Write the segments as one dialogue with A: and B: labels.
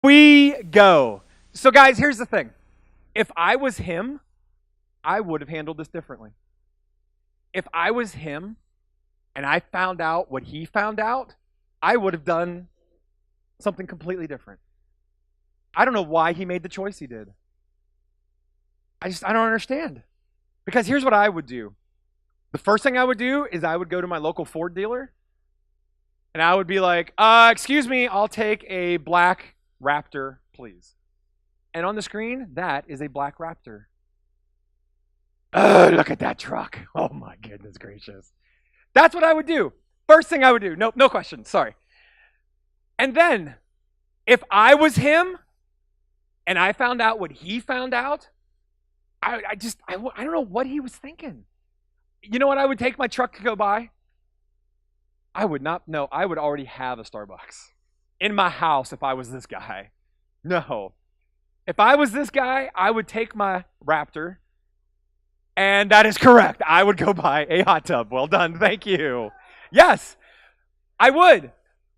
A: We go. So, guys, here's the thing. If I was him, I would have handled this differently. If I was him and I found out what he found out, I would have done something completely different. I don't know why he made the choice he did. I don't understand. Because here's what I would do. The first thing I would do is I would go to my local Ford dealer and I would be like, excuse me, I'll take a black Raptor, please. And on the screen, that is a black Raptor. Oh, look at that truck. Oh my goodness gracious. That's what I would do. First thing I would do. Nope, no question. Sorry. And then, if I was him and I found out what he found out, I don't know what he was thinking. You know what I would take my truck to go buy? I would not. No, I would already have a Starbucks in my house if I was this guy. No. If I was this guy, I would take my Raptor. And that is correct. I would go buy a hot tub. Well done. Thank you. Yes, I would.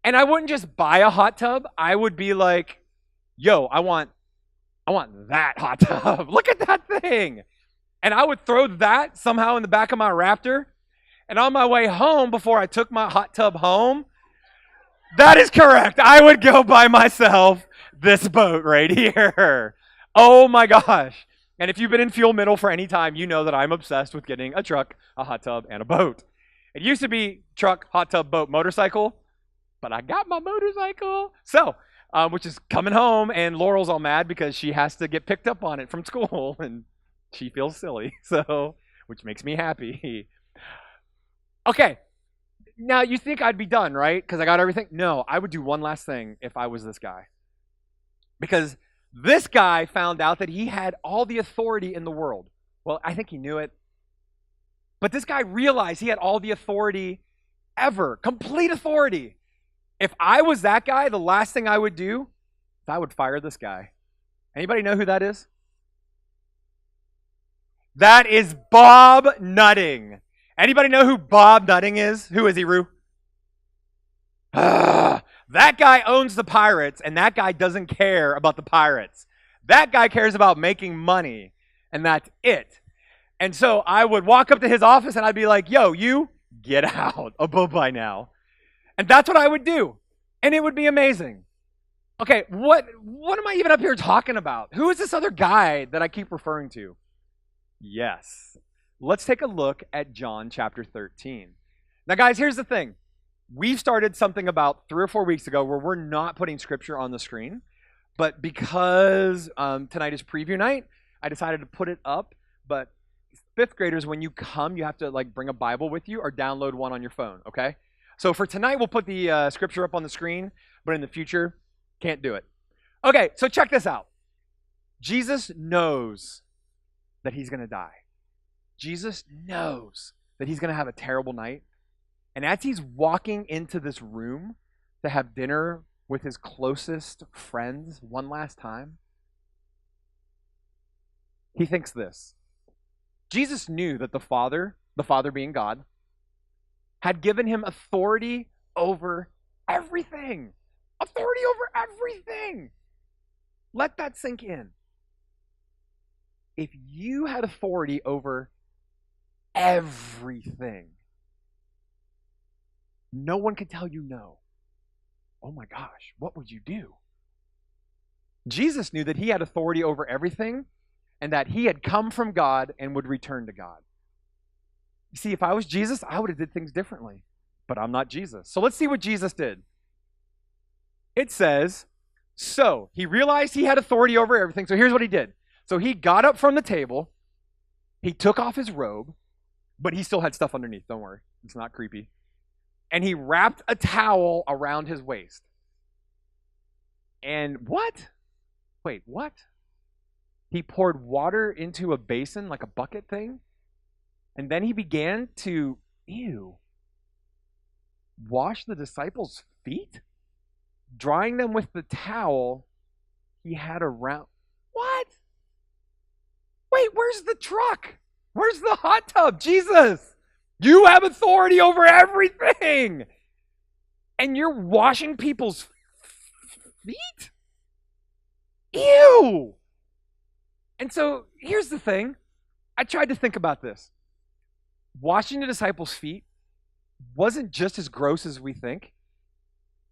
A: And I wouldn't just buy a hot tub. I would be like, yo, I want that hot tub. Look at that thing. And I would throw that somehow in the back of my Raptor. And on my way home, before I took my hot tub home, that is correct. I would go buy myself this boat right here. Oh my gosh. And if you've been in Fuel Middle for any time, you know that I'm obsessed with getting a truck, a hot tub, and a boat. It used to be truck, hot tub, boat, motorcycle, but I got my motorcycle. So, which is coming home, and Laurel's all mad because she has to get picked up on it from school, and she feels silly, so, which makes me happy. Okay, now you think I'd be done, right? Because I got everything? No, I would do one last thing if I was this guy. Because this guy found out that he had all the authority in the world. Well, I think he knew it. But this guy realized he had all the authority ever, complete authority. If I was that guy, the last thing I would do is I would fire this guy. Anybody know who that is? That is Bob Nutting. Anybody know who Bob Nutting is? Who is he, Rue? That guy owns the Pirates, and that guy doesn't care about the Pirates. That guy cares about making money, and that's it. And so I would walk up to his office, and I'd be like, yo, you, get out. Bye now. And that's what I would do. And it would be amazing. Okay, what am I even up here talking about? Who is this other guy that I keep referring to? Yes. Let's take a look at John chapter 13. Now, guys, here's the thing. We've started something about 3 or 4 weeks ago where we're not putting scripture on the screen. But because tonight is preview night, I decided to put it up. But fifth graders, when you come, you have to bring a Bible with you or download one on your phone, okay? So for tonight, we'll put the scripture up on the screen, but in the future, can't do it. Okay, so check this out. Jesus knows that he's going to die. Jesus knows that he's going to have a terrible night. And as he's walking into this room to have dinner with his closest friends one last time, he thinks this. Jesus knew that the Father being God, had given him authority over everything. Authority over everything. Let that sink in. If you had authority over everything, no one could tell you no. Oh my gosh, what would you do? Jesus knew that he had authority over everything and that he had come from God and would return to God. You see, if I was Jesus, I would have did things differently. But I'm not Jesus. So let's see what Jesus did. It says, so he realized he had authority over everything. So here's what he did. So he got up from the table. He took off his robe, but he still had stuff underneath. Don't worry. It's not creepy. And he wrapped a towel around his waist. And what? Wait, what? He poured water into a basin, like a bucket thing. And then he began to, wash the disciples' feet, drying them with the towel he had around. What? Wait, where's the truck? Where's the hot tub? Jesus, you have authority over everything. And you're washing people's feet? Ew! And so here's the thing. I tried to think about this. Washing the disciples' feet wasn't just as gross as we think.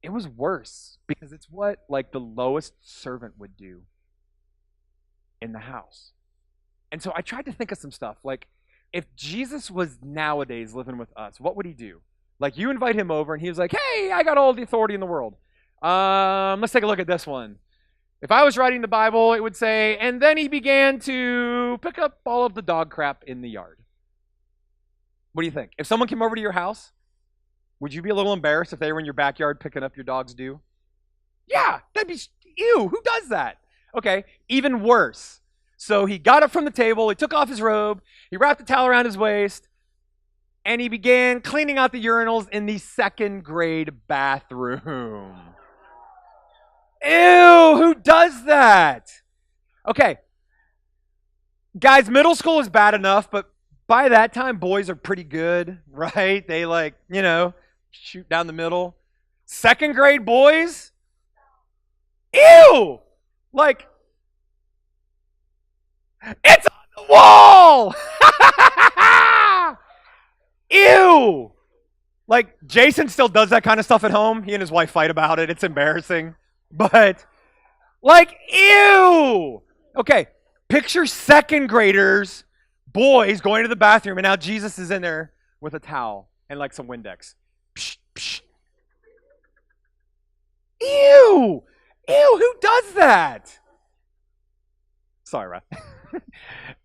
A: It was worse because it's what like the lowest servant would do in the house. And so I tried to think of some stuff. Like if Jesus was nowadays living with us, what would he do? Like you invite him over and he was like, "Hey, I got all the authority in the world. Let's take a look at this one." If I was writing the Bible, it would say, "And then he began to pick up all of the dog crap in the yard." What do you think? If someone came over to your house, would you be a little embarrassed if they were in your backyard picking up your dog's doo? Yeah, that'd be ew. Who does that? Okay, even worse. So he got up from the table, he took off his robe, he wrapped a towel around his waist, and he began cleaning out the urinals in the second grade bathroom. Ew, who does that? Okay, guys, middle school is bad enough, but by that time, boys are pretty good, right? They like, shoot down the middle. Second grade boys? Ew! Like, it's on the wall! Ew! Like, Jason still does that kind of stuff at home. He and his wife fight about it. It's embarrassing. But, like, ew! Okay, picture second graders, boys going to the bathroom, and now Jesus is in there with a towel and like some Windex. Psh, psh. Ew! Ew, who does that? Sorry, Ref.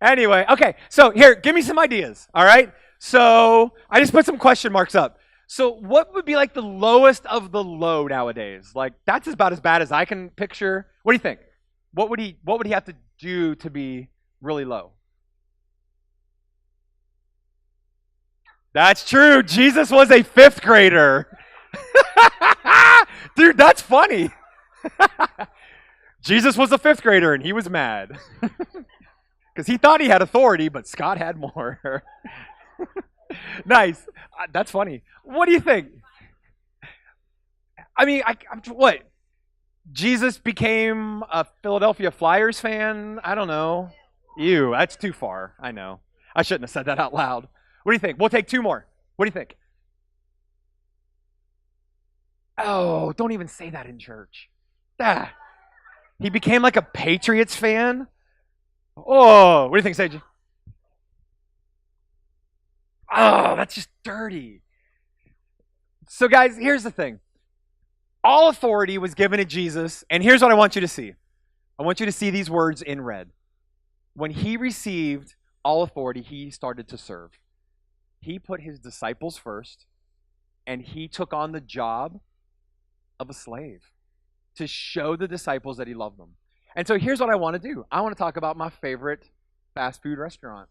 A: Anyway, okay, so here, give me some ideas, all right? So I just put some question marks up. So what would be like the lowest of the low nowadays? Like that's about as bad as I can picture. What do you think? What would he have to do to be really low? That's true. Jesus was a fifth grader. Dude, that's funny. Jesus was a fifth grader and he was mad. Because he thought he had authority, but Scott had more. Nice. That's funny. What do you think? I mean, what? Jesus became a Philadelphia Flyers fan? I don't know. Ew, that's too far. I know. I shouldn't have said that out loud. What do you think? We'll take two more. What do you think? Oh, don't even say that in church. Ah, he became like a Patriots fan? Oh, what do you think, Sage? Oh, that's just dirty. So, guys, here's the thing. All authority was given to Jesus, and here's what I want you to see. I want you to see these words in red. When he received all authority, he started to serve. He put his disciples first, and he took on the job of a slave to show the disciples that he loved them. And so here's what I want to do. I want to talk about my favorite fast food restaurant.